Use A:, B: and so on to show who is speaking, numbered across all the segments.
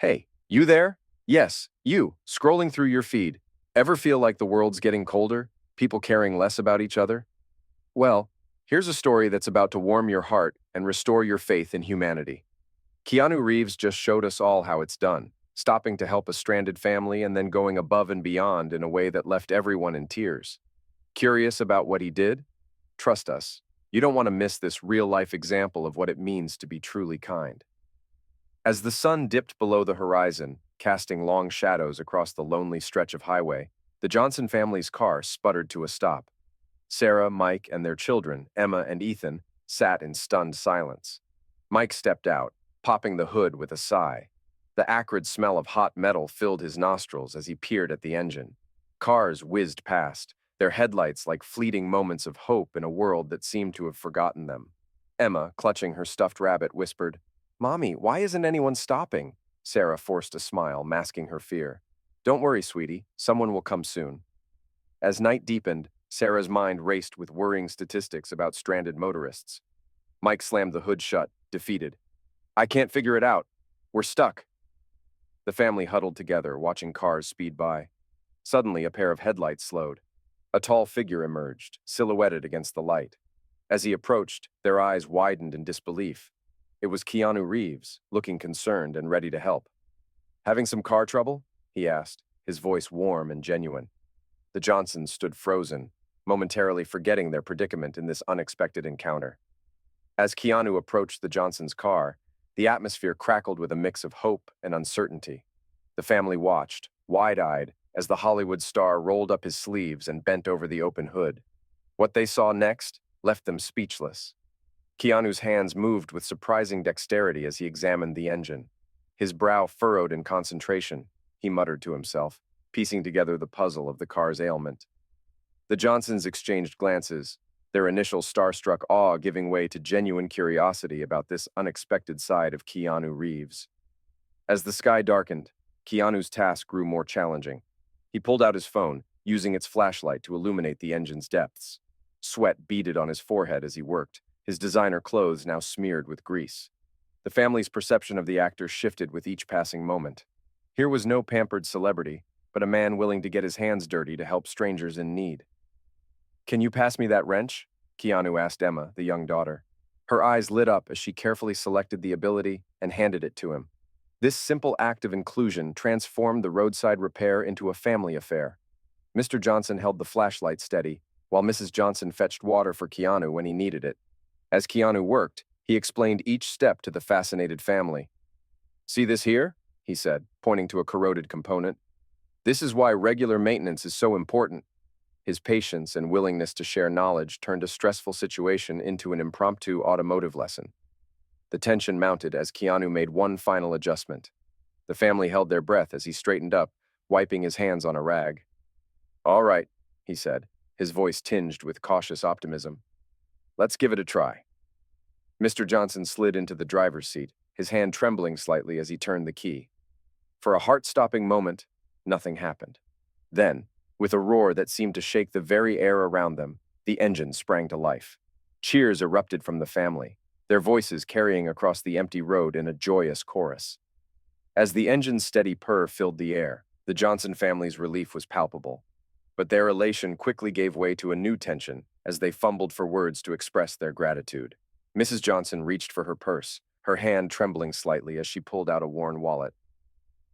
A: Hey, you there? Yes, you, scrolling through your feed. Ever feel like the world's getting colder? People caring less about each other? Well, here's a story that's about to warm your heart and restore your faith in humanity. Keanu Reeves just showed us all how it's done, stopping to help a stranded family and then going above and beyond in a way that left everyone in tears. Curious about what he did? Trust us, you don't want to miss this real-life example of what it means to be truly kind. As the sun dipped below the horizon, casting long shadows across the lonely stretch of highway, the Johnson family's car sputtered to a stop. Sarah, Mike, and their children, Emma and Ethan, sat in stunned silence. Mike stepped out, popping the hood with a sigh. The acrid smell of hot metal filled his nostrils as he peered at the engine. Cars whizzed past, their headlights like fleeting moments of hope in a world that seemed to have forgotten them. Emma, clutching her stuffed rabbit, whispered, "Mommy, why isn't anyone stopping?" Sarah forced a smile, masking her fear. "Don't worry, sweetie. Someone will come soon." As night deepened, Sarah's mind raced with worrying statistics about stranded motorists. Mike slammed the hood shut, defeated. "I can't figure it out. We're stuck." The family huddled together, watching cars speed by. Suddenly, a pair of headlights slowed. A tall figure emerged, silhouetted against the light. As he approached, their eyes widened in disbelief. It was Keanu Reeves, looking concerned and ready to help. "Having some car trouble?" he asked, his voice warm and genuine. The Johnsons stood frozen, momentarily forgetting their predicament in this unexpected encounter. As Keanu approached the Johnsons' car, the atmosphere crackled with a mix of hope and uncertainty. The family watched, wide-eyed, as the Hollywood star rolled up his sleeves and bent over the open hood. What they saw next left them speechless. Keanu's hands moved with surprising dexterity as he examined the engine. His brow furrowed in concentration, he muttered to himself, piecing together the puzzle of the car's ailment. The Johnsons exchanged glances, their initial starstruck awe giving way to genuine curiosity about this unexpected side of Keanu Reeves. As the sky darkened, Keanu's task grew more challenging. He pulled out his phone, using its flashlight to illuminate the engine's depths. Sweat beaded on his forehead as he worked, his designer clothes now smeared with grease. The family's perception of the actor shifted with each passing moment. Here was no pampered celebrity, but a man willing to get his hands dirty to help strangers in need. "Can you pass me that wrench?" Keanu asked Emma, the young daughter. Her eyes lit up as she carefully selected the ability and handed it to him. This simple act of inclusion transformed the roadside repair into a family affair. Mr. Johnson held the flashlight steady, while Mrs. Johnson fetched water for Keanu when he needed it. As Keanu worked, he explained each step to the fascinated family. "See this here?" he said, pointing to a corroded component. "This is why regular maintenance is so important." His patience and willingness to share knowledge turned a stressful situation into an impromptu automotive lesson. The tension mounted as Keanu made one final adjustment. The family held their breath as he straightened up, wiping his hands on a rag. "All right," he said, his voice tinged with cautious optimism. "Let's give it a try." Mr. Johnson slid into the driver's seat, his hand trembling slightly as he turned the key. For a heart-stopping moment, nothing happened. Then, with a roar that seemed to shake the very air around them, the engine sprang to life. Cheers erupted from the family, their voices carrying across the empty road in a joyous chorus. As the engine's steady purr filled the air, the Johnson family's relief was palpable. But their elation quickly gave way to a new tension as they fumbled for words to express their gratitude. Mrs. Johnson reached for her purse, her hand trembling slightly as she pulled out a worn wallet.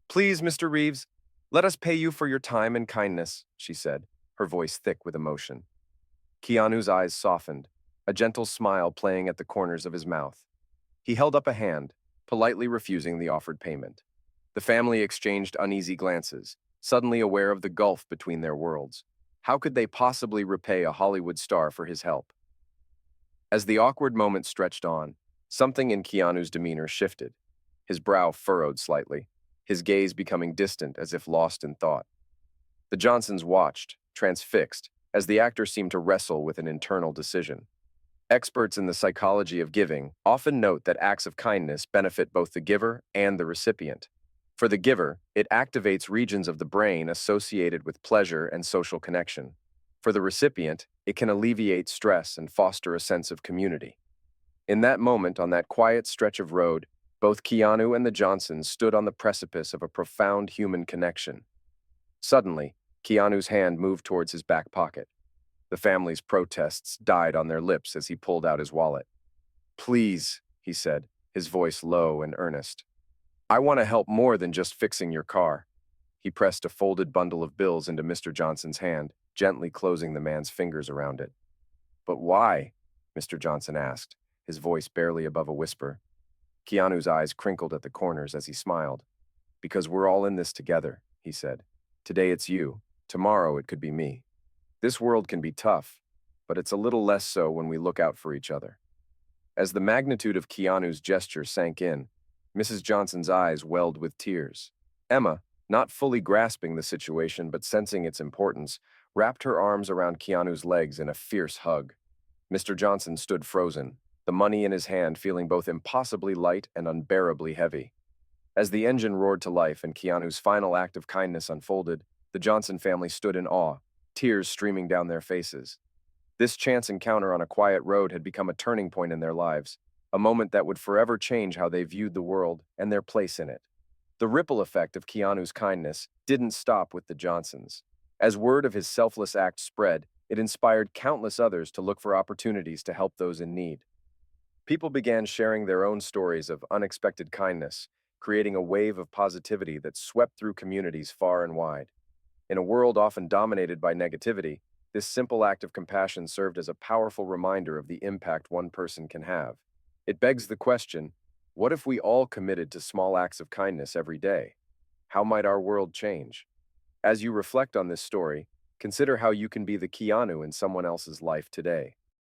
A: "Please, Mr. Reeves, let us pay you for your time and kindness," she said, her voice thick with emotion. Keanu's eyes softened, a gentle smile playing at the corners of his mouth. He held up a hand, politely refusing the offered payment. The family exchanged uneasy glances, suddenly aware of the gulf between their worlds. How could they possibly repay a Hollywood star for his help? As the awkward moment stretched on, something in Keanu's demeanor shifted. His brow furrowed slightly, his gaze becoming distant as if lost in thought. The Johnsons watched, transfixed, as the actor seemed to wrestle with an internal decision. Experts in the psychology of giving often note that acts of kindness benefit both the giver and the recipient. For the giver, it activates regions of the brain associated with pleasure and social connection. For the recipient, it can alleviate stress and foster a sense of community. In that moment on that quiet stretch of road, Both Keanu and the Johnsons stood on the precipice of a profound human connection. Suddenly, Keanu's hand moved towards his back pocket. The family's protests died on their lips as he pulled out his wallet. "Please," he said, his voice low and earnest. "I want to help more than just fixing your car." He pressed a folded bundle of bills into Mr. Johnson's hand, gently closing the man's fingers around it. "But why?" Mr. Johnson asked, his voice barely above a whisper. Keanu's eyes crinkled at the corners as he smiled. "Because we're all in this together," he said. "Today it's you. Tomorrow it could be me. This world can be tough, but it's a little less so when we look out for each other." As the magnitude of Keanu's gesture sank in, Mrs. Johnson's eyes welled with tears. Emma, not fully grasping the situation but sensing its importance, wrapped her arms around Keanu's legs in a fierce hug. Mr. Johnson stood frozen, the money in his hand feeling both impossibly light and unbearably heavy. As the engine roared to life and Keanu's final act of kindness unfolded, the Johnson family stood in awe, tears streaming down their faces. This chance encounter on a quiet road had become a turning point in their lives, a moment that would forever change how they viewed the world and their place in it. The ripple effect of Keanu's kindness didn't stop with the Johnsons. As word of his selfless act spread, it inspired countless others to look for opportunities to help those in need. People began sharing their own stories of unexpected kindness, creating a wave of positivity that swept through communities far and wide. In a world often dominated by negativity, this simple act of compassion served as a powerful reminder of the impact one person can have. It begs the question, what if we all committed to small acts of kindness every day? How might our world change? As you reflect on this story, consider how you can be the Keanu in someone else's life today.